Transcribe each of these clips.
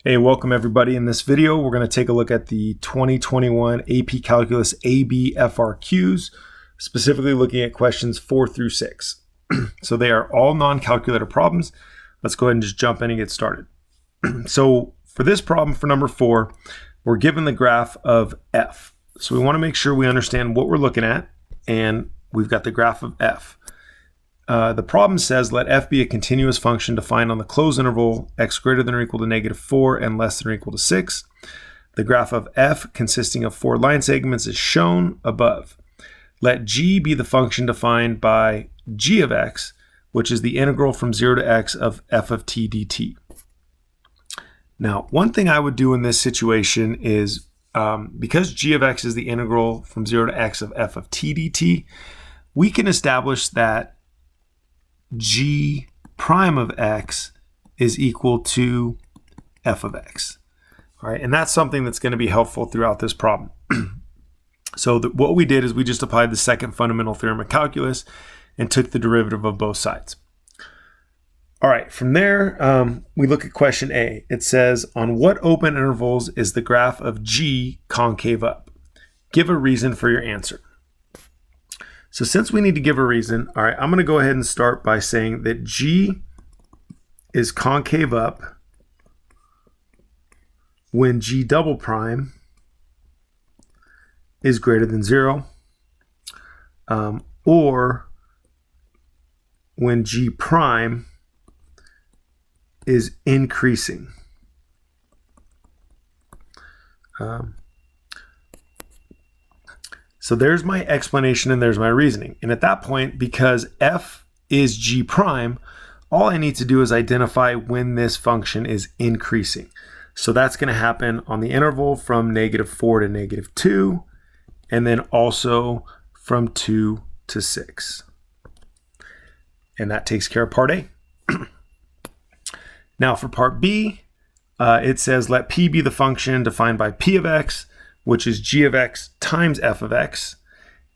Hey, welcome everybody. In this video, we're going to take a look at the 2021 AP Calculus AB FRQs, specifically looking at questions 4 through 6. So they are all non-calculator problems. Let's go ahead and just jump in and get started. So for this problem, for number 4, we're given the graph of f. So we want to make sure we understand what we're looking at, and we've got the graph of f. The problem says let f be a continuous function defined on the closed interval x greater than or equal to -4 and less than or equal to 6. The graph of f consisting of 4 line segments is shown above. Let g be the function defined by g of x, which is the integral from 0 to x of f of t dt. Now, one thing I would do in this situation is, because g of x is the integral from 0 to x of f of t dt, we can establish that g prime of x is equal to f of x. All right, and that's something that's going to be helpful throughout this problem. So what we did is we just applied the second fundamental theorem of calculus and took the derivative of both sides. All right, from there, we look at question A. It says, on what open intervals is the graph of g concave up? Give a reason for your answer. So since we need to give a reason, all right, I'm going to go ahead and start by saying that g is concave up when g double prime is greater than 0, or when g prime is increasing. So there's my explanation and there's my reasoning. And at that point, because f is g prime, all I need to do is identify when this function is increasing. So that's going to happen on the interval from -4 to -2, and then also from 2 to 6. And that takes care of part A. Now for part B, it says let p be the function defined by p of x, which is g of x times f of x,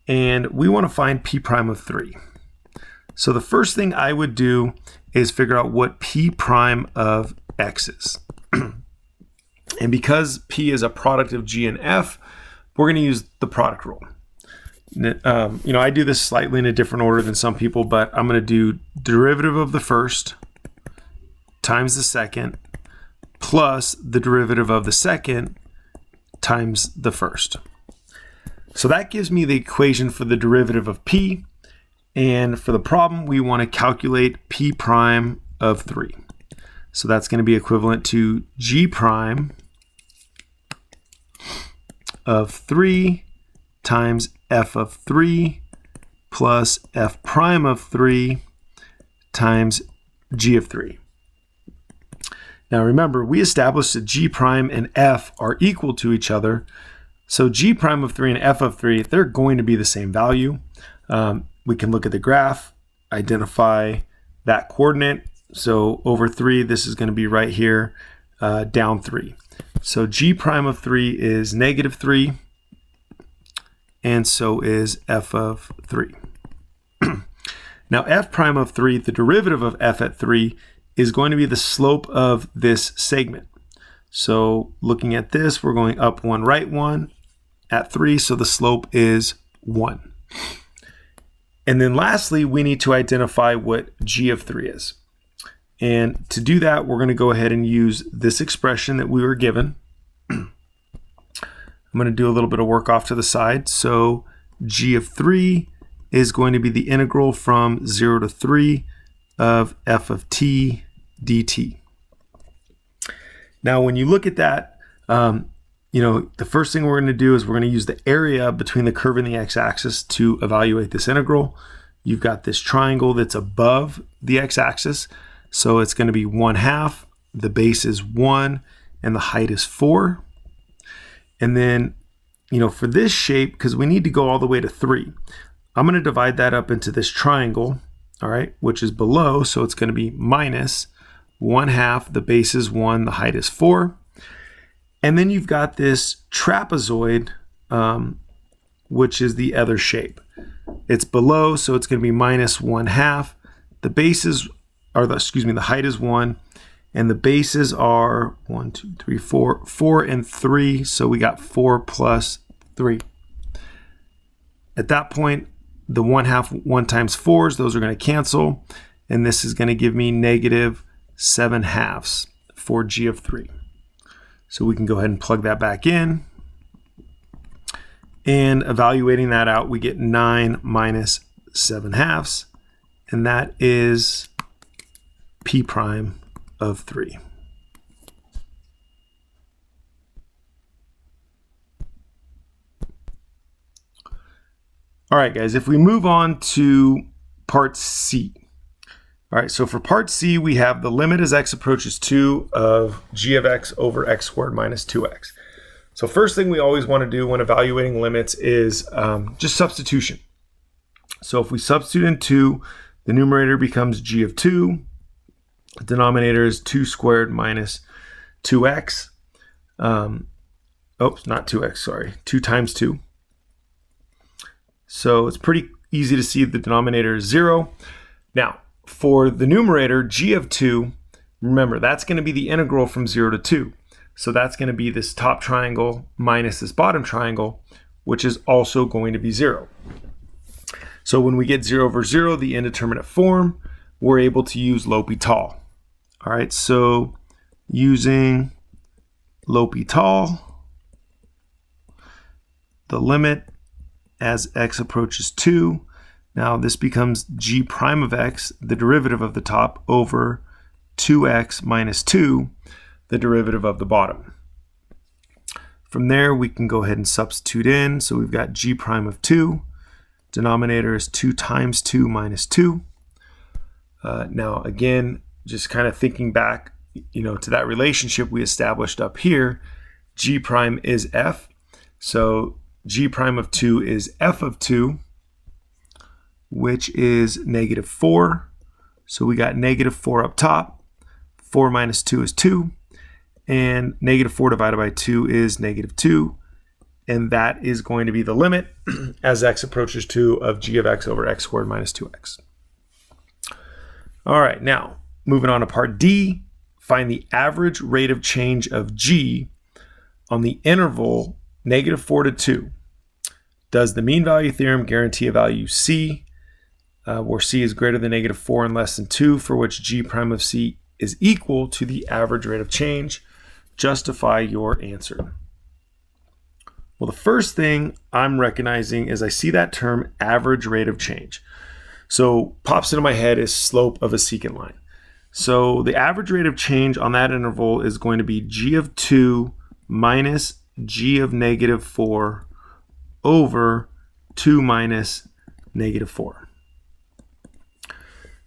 and we want to find p prime of 3. So the first thing I would do is figure out what p prime of x is. And because p is a product of g and f, we're going to use the product rule. I do this slightly in a different order than some people, but I'm going to do derivative of the first times the second plus the derivative of the second times the first. So that gives me the equation for the derivative of p, and for the problem we want to calculate p prime of 3. So that's going to be equivalent to g prime of 3 times f of 3 plus f prime of 3 times g of 3. Now remember, we established that g prime and f are equal to each other. So g prime of 3 and f of 3, they're going to be the same value. We can look at the graph, identify that coordinate. So over 3, this is going to be right here, down 3. So g prime of 3 is -3, and so is f of 3. Now f prime of 3, the derivative of f at 3, is going to be the slope of this segment. So looking at this, we're going up 1, right 1 at 3, so the slope is 1. And then lastly, we need to identify what g of 3 is. And to do that, we're going to go ahead and use this expression that we were given. I'm going to do a little bit of work off to the side. So g of 3 is going to be the integral from 0 to 3 of f of t dt. Now, when you look at that, the first thing we're going to do is we're going to use the area between the curve and the x-axis to evaluate this integral. You've got this triangle that's above the x-axis, so it's going to be 1/2. The base is 1, and the height is 4. And then, for this shape, because we need to go all the way to 3, I'm going to divide that up into this triangle, all right, which is below, so it's going to be minus 1/2, the base is 1, the height is 4. And then you've got this trapezoid, which is the other shape. It's below, so it's going to be minus 1/2. The base is, the height is 1, And the bases are 1, 2, 3, 4, 4 and 3. So we got 4 plus 3. At that point, the 1/2 1 times 4s, those are going to cancel. And this is going to give me negative 7/2 for g of 3. So we can go ahead and plug that back in. And evaluating that out, we get 9 minus 7/2. And that is p prime of 3. All right, guys, if we move on to part C. All right, so for part C, we have the limit as x approaches 2 of g of x over x squared minus 2x. So first thing we always want to do when evaluating limits is just substitution. So if we substitute in 2, the numerator becomes g of 2. The denominator is 2 squared minus 2x. Not 2x, sorry. 2 times 2. So it's pretty easy to see the denominator is 0. Now, for the numerator, g of 2, remember, that's going to be the integral from 0 to 2. So that's going to be this top triangle minus this bottom triangle, which is also going to be 0. So when we get 0 over 0, the indeterminate form, we're able to use L'Hopital. All right, so using L'Hopital, the limit as x approaches 2, now this becomes g prime of x, the derivative of the top, over 2x minus 2, the derivative of the bottom. From there, we can go ahead and substitute in. So we've got g prime of 2. Denominator is 2 times 2 minus 2. Now, again, just kind of thinking back, to that relationship we established up here, g prime is f. So g prime of 2 is f of 2, which is negative 4. So we got negative 4 up top. 4 minus 2 is 2. And negative 4 divided by 2 is negative 2. And that is going to be the limit as x approaches 2 of g of x over x squared minus 2x. All right, now moving on to part D, find the average rate of change of g on the interval negative 4 to 2. Does the mean value theorem guarantee a value c, where c is greater than negative 4 and less than 2, for which g prime of c is equal to the average rate of change? Justify your answer. Well, the first thing I'm recognizing is I see that term average rate of change. So pops into my head is slope of a secant line. So the average rate of change on that interval is going to be g of 2 minus g of negative 4 over 2 minus negative 4.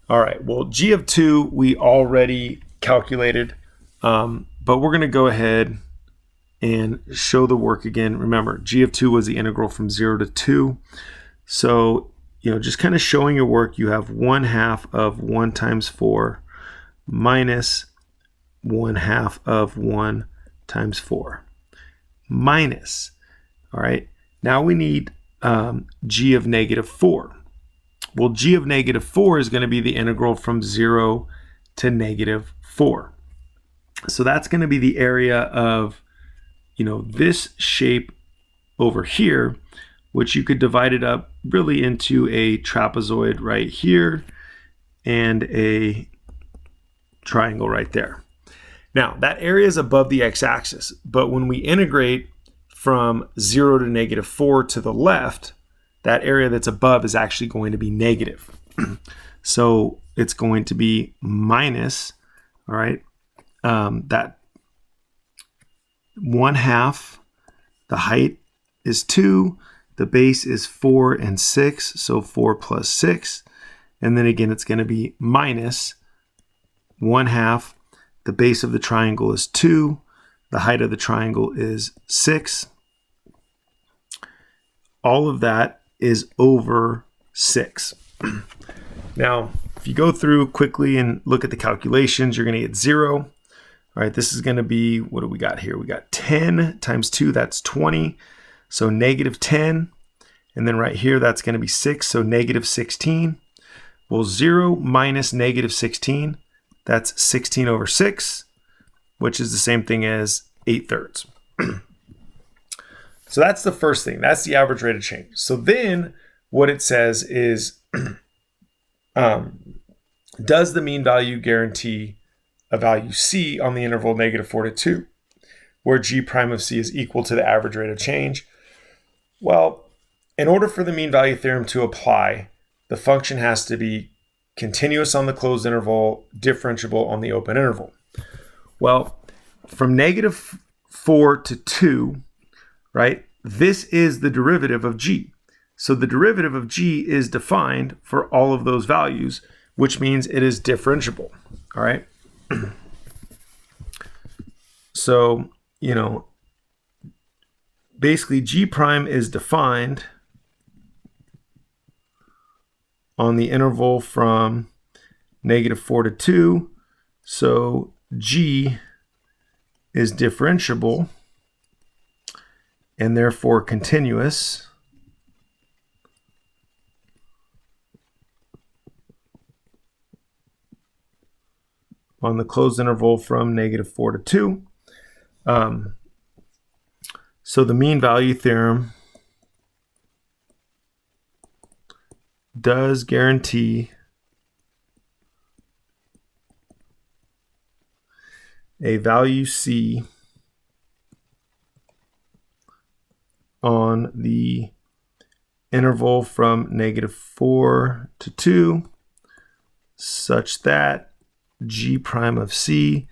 All right, well, g of 2 we already calculated, but we're going to go ahead and show the work again. Remember, g of 2 was the integral from 0 to 2. So, just kind of showing your work, you have 1/2 of 1 times 4 minus 1/2 of 1 times 4 minus. All right, now we need g of negative 4. Well, g of negative 4 is going to be the integral from 0 to negative 4. So that's going to be the area of, this shape over here, which you could divide it up really into a trapezoid right here and a triangle right there. Now, that area is above the x-axis, but when we integrate from 0 to negative 4 to the left, that area that's above is actually going to be negative. So it's going to be minus, all right, that 1/2, the height is 2, the base is 4 and 6, so 4 plus 6. And then again, it's going to be minus 1/2, the base of the triangle is 2, the height of the triangle is 6. All of that is over 6. Now, if you go through quickly and look at the calculations, you're going to get 0. All right, this is going to be, what do we got here? We got 10 times 2, that's 20. So negative 10. And then right here, that's going to be 6, so negative 16. Well, 0 minus negative 16, That's 16 over 6, which is the same thing as 8/3. So that's the first thing. That's the average rate of change. So then what it says is, does the mean value guarantee a value C on the interval -4 to 2, where G prime of C is equal to the average rate of change? Well, in order for the mean value theorem to apply, the function has to be continuous on the closed interval, differentiable on the open interval. Well, from -4 to 2, right, this is the derivative of G. So the derivative of G is defined for all of those values, which means it is differentiable, all right? So, basically G prime is defined on the interval from -4 to 2. So G is differentiable and therefore continuous on the closed interval from -4 to 2. So the mean value theorem does guarantee a value C on the interval from -4 to 2 such that G prime of C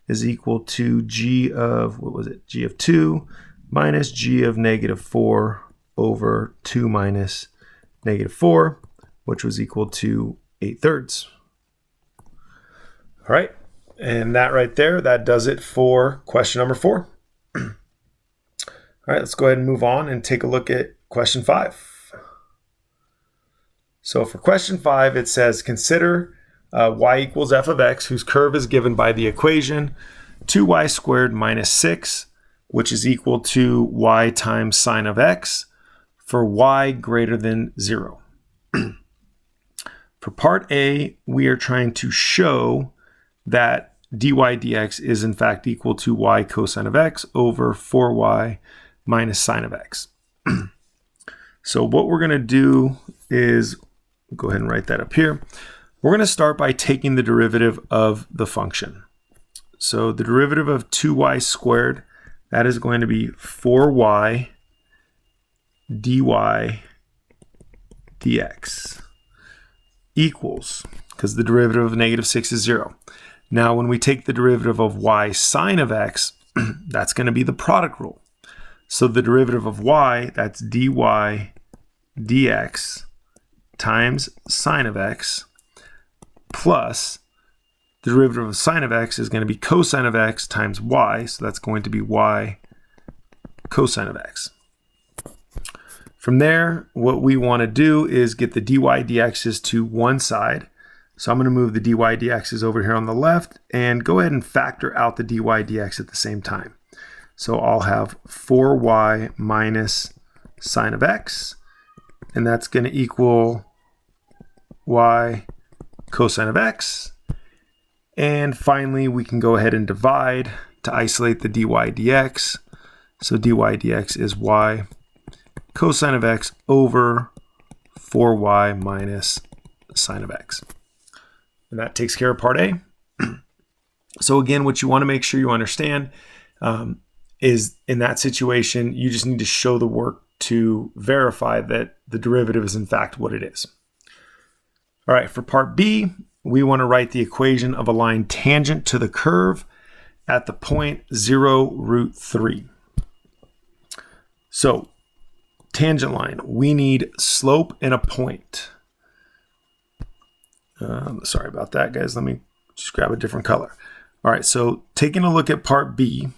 is equal to G of, G of 2 minus G of -4 over 2 minus -4, which was equal to 8/3. All right, and that right there, that does it for question number 4. All right, let's go ahead and move on and take a look at question 5. So for question 5, it says, consider y equals f of x, whose curve is given by the equation 2y squared minus 6, which is equal to y times sine of x for y greater than 0. For part A, we are trying to show that dy dx is in fact equal to y cosine of x over 4y minus sine of x. So what we're going to do is, go ahead and write that up here. We're going to start by taking the derivative of the function. So the derivative of 2y squared, that is going to be 4y dy dx equals, because the derivative of -6 is 0. Now when we take the derivative of y sine of x, that's going to be the product rule. So the derivative of y, that's dy dx times sine of x, plus the derivative of sine of x is going to be cosine of x times y, so that's going to be y cosine of x. From there, what we want to do is get the dy dx's to one side. So I'm going to move the dy dx's over here on the left and go ahead and factor out the dy dx at the same time. So I'll have 4y minus sine of x, and that's going to equal y cosine of x. And finally, we can go ahead and divide to isolate the dy dx. So dy dx is y cosine of x over 4y minus sine of x. And that takes care of part A. So again, what you want to make sure you understand is in that situation, you just need to show the work to verify that the derivative is in fact what it is. All right, for part B, we want to write the equation of a line tangent to the curve at the point 0, root 3. So tangent line, we need slope and a point. Sorry about that, guys. Let me just grab a different color. All right, so taking a look at part B.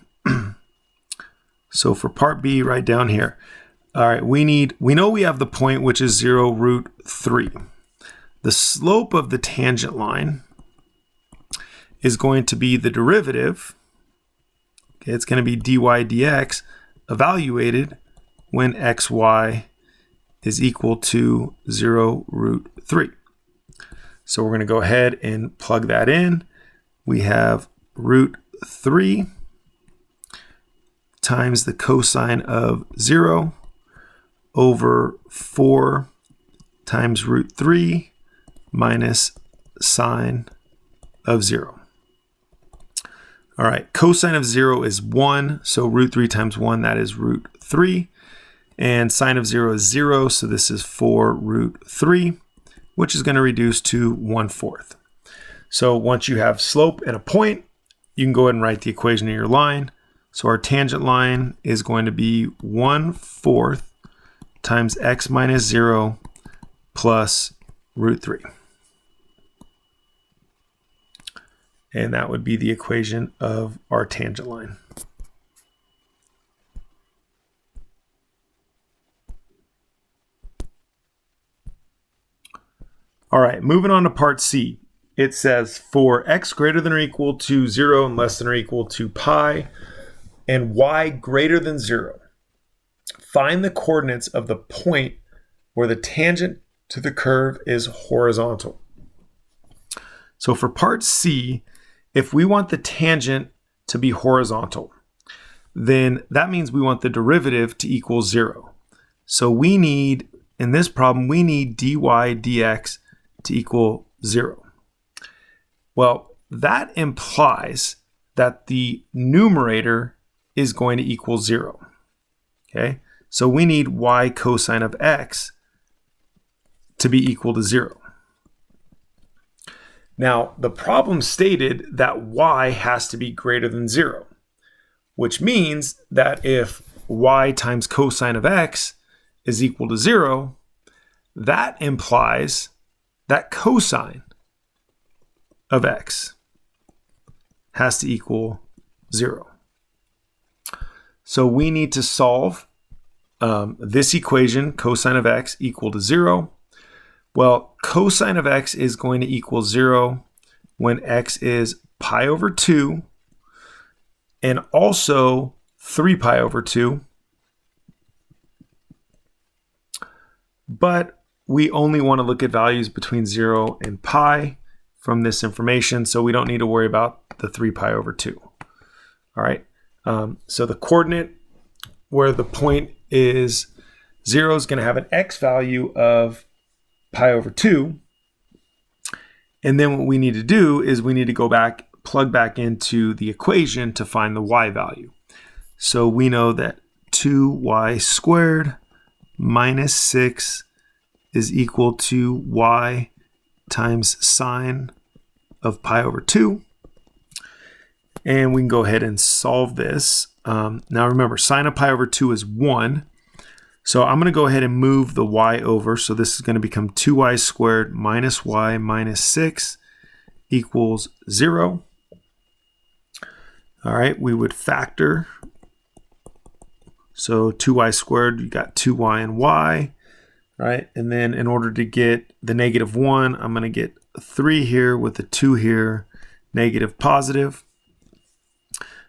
So for part B, right down here. All right, we know we have the point, which is 0, root 3. The slope of the tangent line is going to be the derivative. Okay, it's going to be dy dx evaluated when xy is equal to 0, root 3. So we're going to go ahead and plug that in. we have root 3 times the cosine of 0 over 4 times root 3 minus sine of 0. All right, cosine of 0 is 1, so root 3 times 1, that is root 3. And sine of 0 is 0, so this is 4 root 3, which is going to reduce to 1/4. So once you have slope and a point, you can go ahead and write the equation of your line. So our tangent line is going to be 1/4 times x minus 0 plus root 3. And that would be the equation of our tangent line. All right, moving on to part C. It says for x greater than or equal to 0 and less than or equal to pi and y greater than 0, find the coordinates of the point where the tangent to the curve is horizontal. So for part C, if we want the tangent to be horizontal, then that means we want the derivative to equal 0. So we need, in this problem, we need dy dx to equal 0. Well, that implies that the numerator is going to equal 0. Okay, so we need y cosine of x to be equal to 0. Now, the problem stated that y has to be greater than 0, which means that if y times cosine of x is equal to 0, that implies that cosine of x has to equal 0. So we need to solve this equation, cosine of x equal to 0. Well, cosine of x is going to equal 0 when x is pi over 2 and also 3 pi over 2. But we only want to look at values between 0 and pi from this information, so we don't need to worry about the 3 pi over 2. All right, so the coordinate where the point is 0 is going to have an x value of pi over 2. And then what we need to do is we need to go back, plug back into the equation to find the y value. So we know that 2y squared minus 6 is equal to y times sine of pi over 2. And we can go ahead and solve this. Now remember, sine of pi over 2 is 1. So I'm going to go ahead and move the y over. So this is going to become 2y squared minus y minus 6 equals 0. All right, we would factor. So 2y squared, you got 2y and y, right? And then in order to get the negative 1, I'm going to get 3 here with a 2 here, negative positive,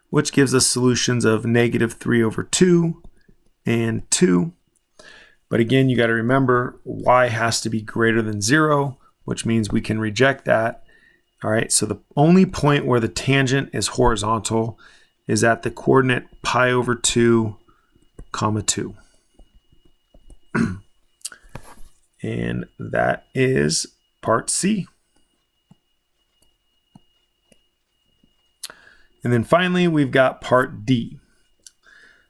which gives us solutions of negative 3 over 2 and 2. But again, you got to remember y has to be greater than 0, which means we can reject that. All right, so the only point where the tangent is horizontal is at the coordinate pi over 2, comma 2. And that is part C. And then finally, we've got part D.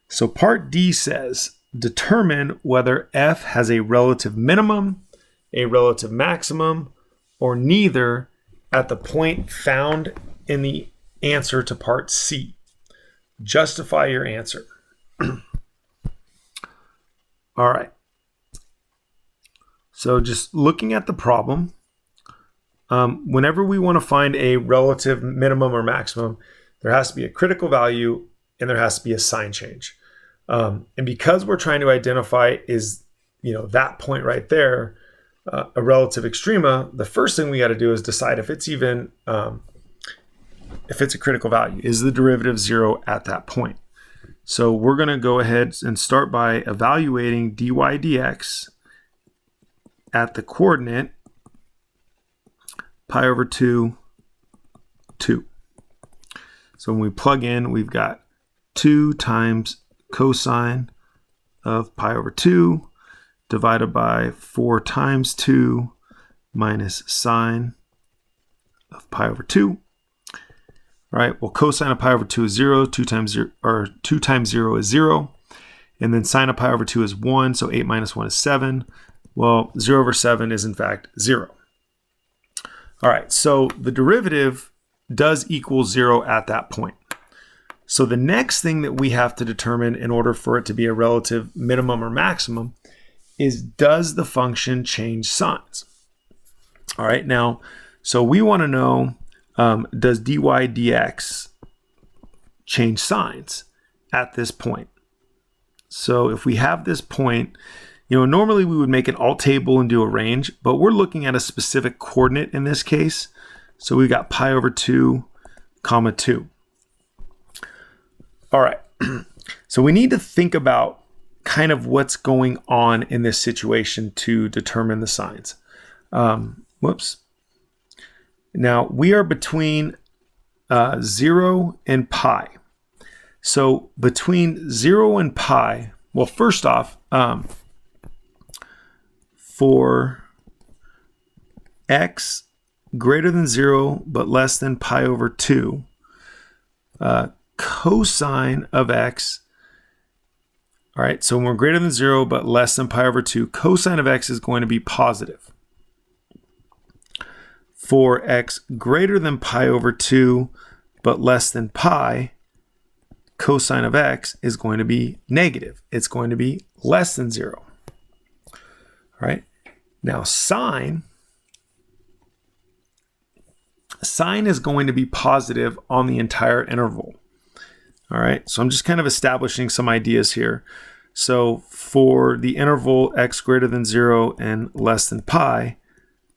So part D says, determine whether f has a relative minimum, a relative maximum, or neither at the point found in the answer to part C. Justify your answer. All right. So just looking at the problem, whenever we want to find a relative minimum or maximum, there has to be a critical value and there has to be a sign change. And because we're trying to identify is, that point right there, a relative extrema, the first thing we got to do is decide if it's even, if it's a critical value. Is the derivative 0 at that point? So we're going to go ahead and start by evaluating dy dx at the coordinate pi over 2, 2. So when we plug in, we've got 2 times cosine of pi over 2 divided by 4 times 2 minus sine of pi over 2. All right, well, cosine of pi over 2 is 0, 2 times 0 is 0, and then sine of pi over 2 is 1, so 8 minus 1 is 7. Well, 0 over 7 is in fact 0. All right, so the derivative does equal 0 at that point. So the next thing that we have to determine in order for it to be a relative minimum or maximum is, does the function change signs? All right, now, so we want to know, does dy dx change signs at this point? So if we have this point, normally we would make an alt table and do a range, but we're looking at a specific coordinate in this case. So we've got pi over 2, comma 2. All right, so we need to think about kind of what's going on in this situation to determine the signs. Now, we are between 0 and pi. So between 0 and pi, well, first off, for x greater than 0 but less than pi over 2, cosine of x, all right, so when we're greater than 0 but less than pi over 2, cosine of x is going to be positive. For x greater than pi over 2 but less than pi, cosine of x is going to be negative. It's going to be less than 0. All right, now sine is going to be positive on the entire interval. All right, so I'm just kind of establishing some ideas here. So for the interval x greater than 0 and less than pi,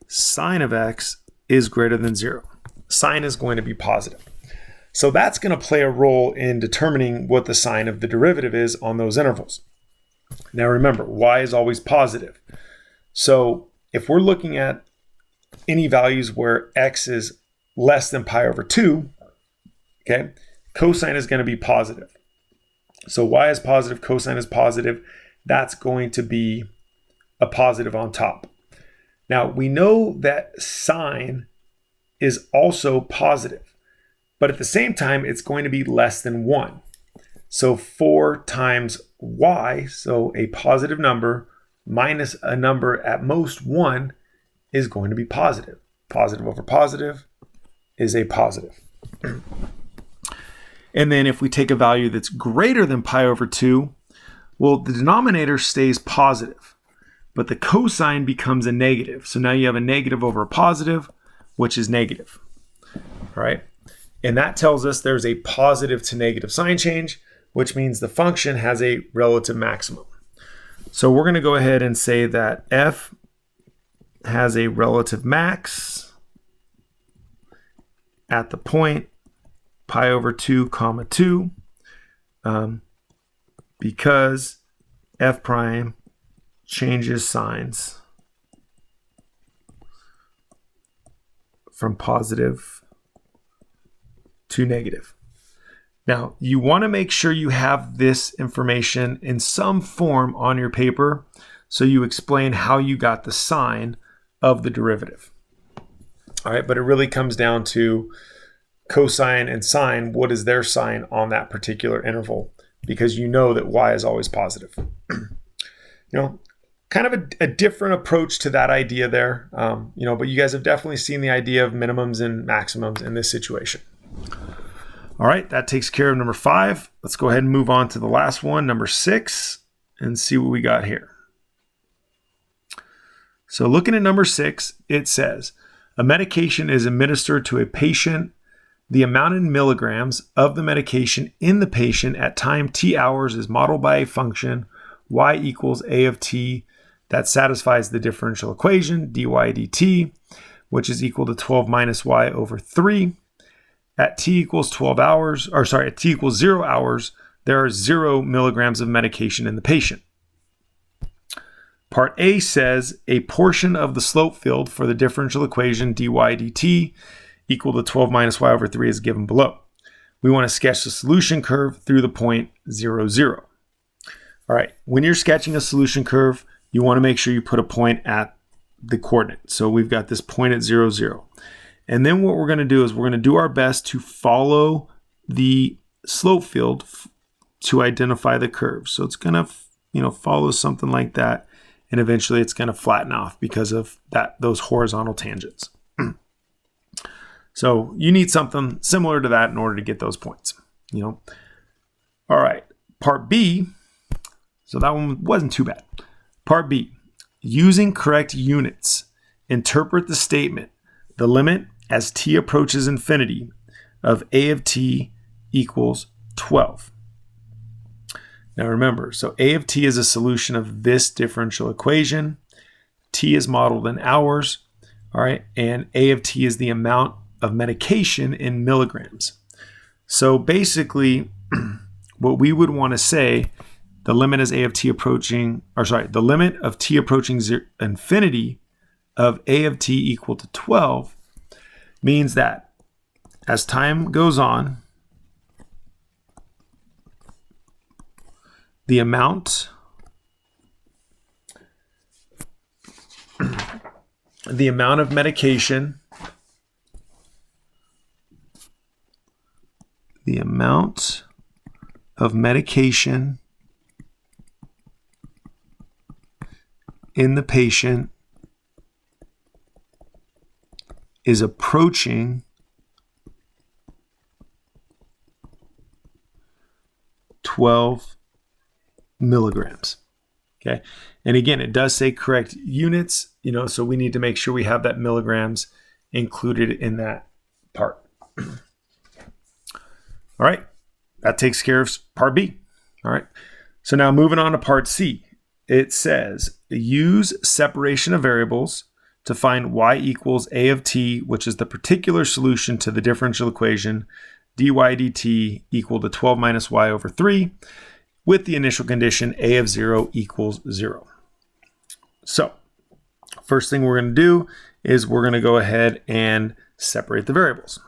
sine of x is greater than 0. Sine is going to be positive. So that's going to play a role in determining what the sign of the derivative is on those intervals. Now remember, y is always positive. So if we're looking at any values where x is less than pi over 2, okay, cosine is going to be positive. So y is positive, cosine is positive. That's going to be a positive on top. Now, we know that sine is also positive, but at the same time, it's going to be less than 1. So 4 times y, so a positive number, minus a number at most 1, is going to be positive. Positive over positive is a positive. And then if we take a value that's greater than pi over 2, well, the denominator stays positive, but the cosine becomes a negative. So now you have a negative over a positive, which is negative. All right. And that tells us there's a positive to negative sign change, which means the function has a relative maximum. So we're going to go ahead and say that f has a relative max at the point pi over 2, comma 2, because f prime changes signs from positive to negative. Now, you want to make sure you have this information in some form on your paper, so you explain how you got the sign of the derivative. All right, but it really comes down to cosine and sine. What is their sign on that particular interval? Because you know that y is always positive. Kind of a different approach to that idea there. But you guys have definitely seen the idea of minimums and maximums in this situation. All right, that takes care of number 5. Let's go ahead and move on to the last one, number 6, and see what we got here. So looking at number 6, it says, a medication is administered to a patient. The amount in milligrams of the medication in the patient at time t hours is modeled by a function y equals a of t that satisfies the differential equation dy dt, which is equal to 12 minus y over 3. At t equals 0 hours, there are 0 milligrams of medication in the patient. Part A says a portion of the slope field for the differential equation dy dt equal to 12 minus y over 3 is given below. we want to sketch the solution curve through the point 0, 0. All right, when you're sketching a solution curve, you want to make sure you put a point at the coordinate. So we've got this point at 0, 0. And then what we're going to do is we're going to do our best to follow the slope field to identify the curve. So it's going to, follow something like that, and eventually it's going to flatten off because of those horizontal tangents. So you need something similar to that in order to get those points. All right, part B. So that one wasn't too bad. Part B, using correct units, interpret the statement, the limit as t approaches infinity of a of t equals 12. Now remember, so a of t is a solution of this differential equation. T is modeled in hours, all right, and a of t is the amount of medication in milligrams. So basically, what we would want to say, the limit is a of t approaching, the limit of t approaching infinity of a of t equal to 12 means that as time goes on, the amount of medication, in the patient is approaching 12 milligrams. Okay. And again, it does say correct units, so we need to make sure we have that milligrams included in that part. All right. That takes care of part B. All right. So now moving on to part C, it says use separation of variables to find y equals a of t, which is the particular solution to the differential equation dy dt equal to 12 minus y over 3 with the initial condition a of 0 equals 0. So first thing we're going to do is we're going to go ahead and separate the variables.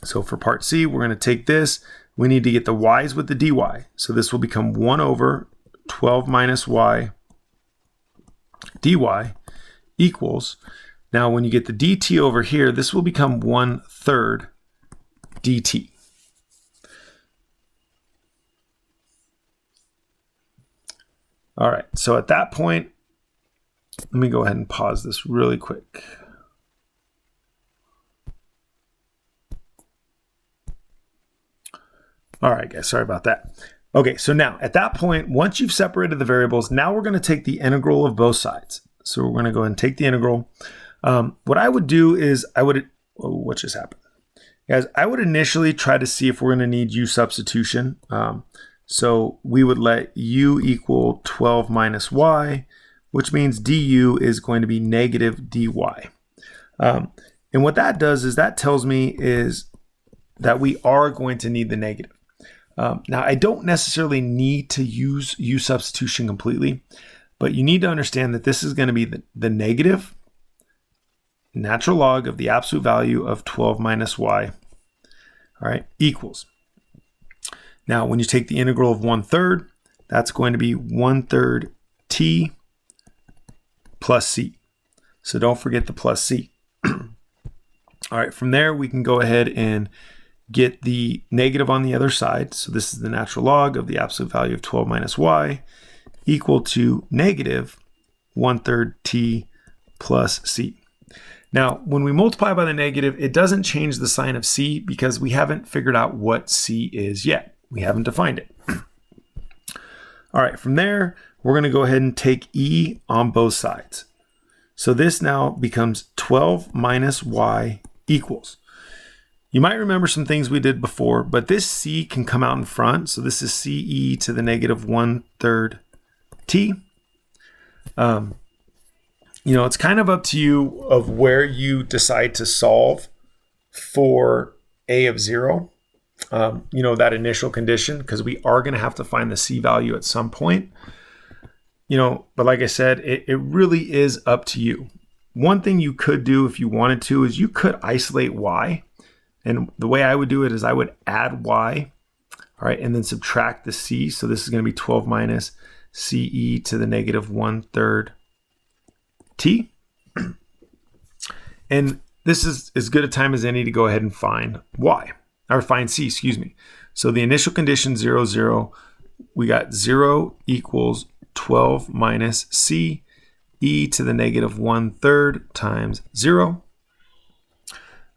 So for part C, we're going to take this. We need to get the y's with the dy. So this will become 1 over 12 minus y dy equals, now when you get the dt over here, this will become 1/3 dt. All right, so at that point, let me go ahead and pause this really quick. All right, guys, sorry about that. Okay, so now at that point, once you've separated the variables, now we're going to take the integral of both sides. So we're going to go ahead and take the integral. What I would do is what just happened? Guys, I would initially try to see if we're going to need u substitution. So we would let u equal 12 minus y, which means du is going to be negative dy. And what that does is that tells me is that we are going to need the negative. Now, I don't necessarily need to use u substitution completely, but you need to understand that this is going to be the negative natural log of the absolute value of 12 minus y, all right, equals. Now, when you take the integral of 1/3, that's going to be 1/3 t plus c. So don't forget the plus c. All right, from there, we can go ahead and get the negative on the other side. So this is the natural log of the absolute value of 12 minus y equal to negative 1/3 t plus c. Now, when we multiply by the negative, it doesn't change the sign of c because we haven't figured out what c is yet. We haven't defined it. All right, from there, we're going to go ahead and take e on both sides. So this now becomes 12 minus y equals. You might remember some things we did before, but this c can come out in front. So this is ce to the negative 1/3 t. It's kind of up to you of where you decide to solve for a of 0. That initial condition, because we are going to have to find the c value at some point. But like I said, it really is up to you. One thing you could do if you wanted to is you could isolate y And the way I would do it is I would add y, all right, and then subtract the c. So this is going to be 12 minus ce to the negative 1/3 t. And this is as good a time as any to go ahead and find y, or find c, excuse me. So the initial condition 0, 0, we got 0 equals 12 minus c e to the negative 1/3 times 0.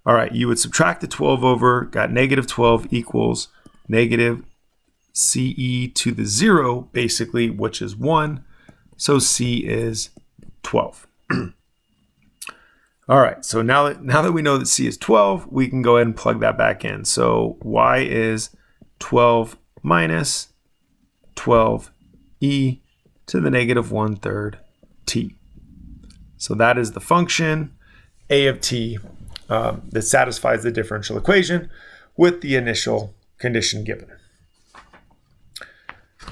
All right, you would subtract the 12 over, got negative 12 equals negative ce to the 0, basically, which is 1. So c is 12. All right, so now that we know that c is 12, we can go ahead and plug that back in. So y is 12 minus 12e to the negative 1/3 t. So that is the function a of t that satisfies the differential equation with the initial condition given.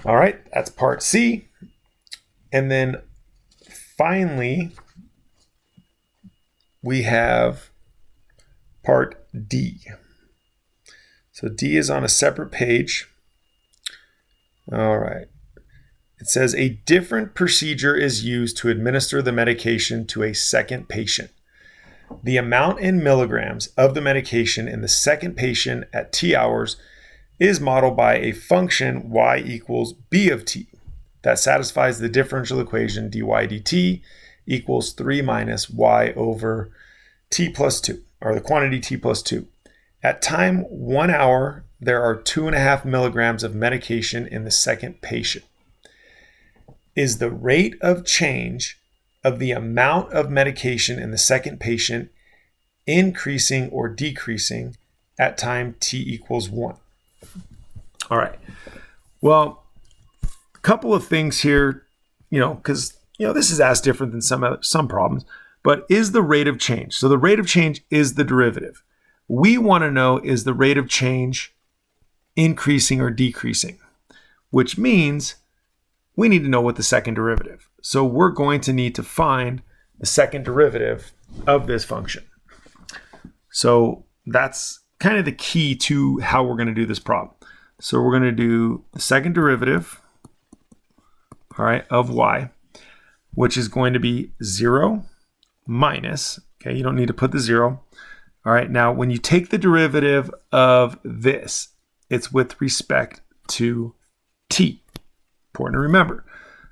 All right, that's part C. And then finally, we have part D. So D is on a separate page. All right. It says a different procedure is used to administer the medication to a second patient. The amount in milligrams of the medication in the second patient at t hours is modeled by a function y equals b of t that satisfies the differential equation dy dt equals 3 minus y over t plus 2, or the quantity t plus 2. At time 1 hour, there are 2.5 milligrams of medication in the second patient. Is the rate of change of the amount of medication in the second patient increasing or decreasing at time t equals 1? All right. Well, a couple of things here, because this is asked different than some problems, but is the rate of change? So the rate of change is the derivative. We want to know, is the rate of change increasing or decreasing, which means we need to know what the second derivative. So we're going to need to find the second derivative of this function. So that's kind of the key to how we're going to do this problem. So we're going to do the second derivative, all right, of y, which is going to be 0 minus, okay, you don't need to put the 0. All right, now when you take the derivative of this, it's with respect to t. Important to remember.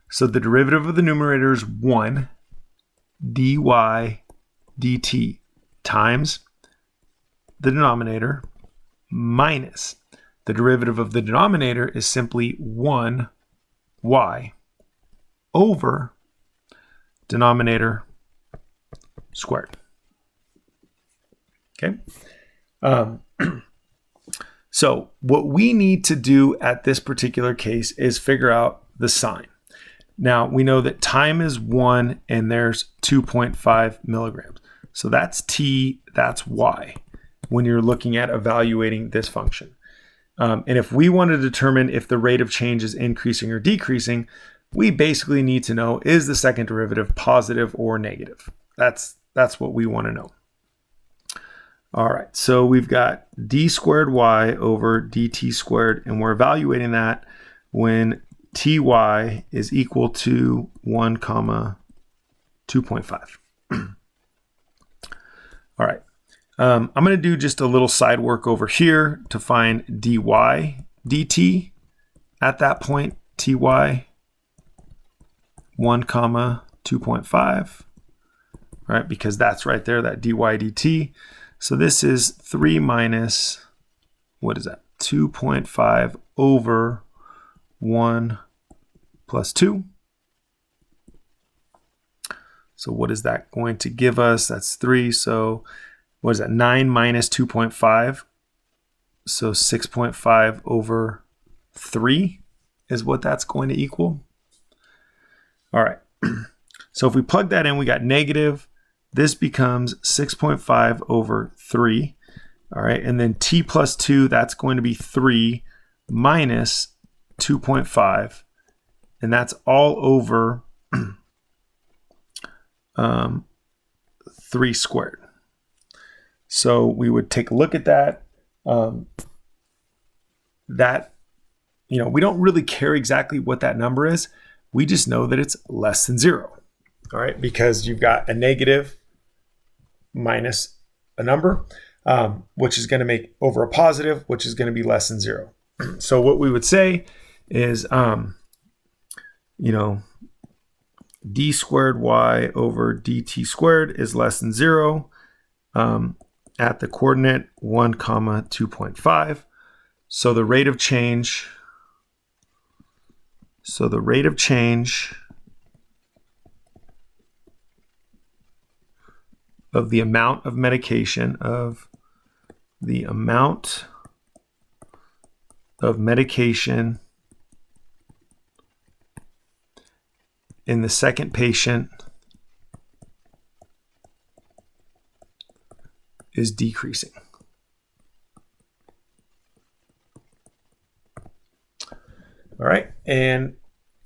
So the derivative of the numerator is 1 dy dt times the denominator minus the derivative of the denominator is simply 1 y over denominator squared. Okay. So what we need to do at this particular case is figure out the sign. Now we know that time is 1 and there's 2.5 milligrams. So that's t, that's y when you're looking at evaluating this function. And if we want to determine if the rate of change is increasing or decreasing, we basically need to know, is the second derivative positive or negative? That's what we want to know. All right, so we've got d squared y over dt squared, and we're evaluating that when ty is equal to 1, 2.5. All right, I'm going to do just a little side work over here to find dy dt at that point, ty 1, 2.5, right? Because that's right there, that dy dt. So this is 3 minus, what is that? 2.5 over 1 plus 2. So what is that going to give us? That's 3. So what is that? 9 minus 2.5. So 6.5 over 3 is what that's going to equal. All right. So if we plug that in, we got negative. This becomes 6.5 over 3. All right. And then t plus 2, that's going to be 3 minus 2.5. And that's all over 3 squared. So we would take a look at that. that, we don't really care exactly what that number is. We just know that it's less than 0. All right, because you've got a negative minus a number, which is going to make over a positive, which is going to be less than 0. So what we would say is, d squared y over dt squared is less than 0 at the coordinate 1, 2.5. So the rate of change of the amount of medication in the second patient is decreasing. All right, and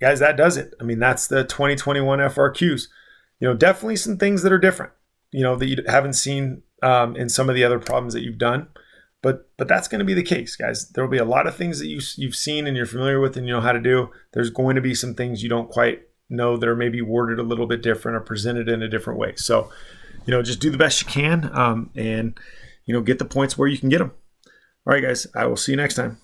guys, that does it. I mean, that's the 2021 FRQs. Definitely some things that are different, that you haven't seen in some of the other problems that you've done. But that's going to be the case, guys. There will be a lot of things that you've seen and you're familiar with and you know how to do. There's going to be some things you don't quite know that are maybe worded a little bit different or presented in a different way. So, just do the best you can and, get the points where you can get them. All right, guys, I will see you next time.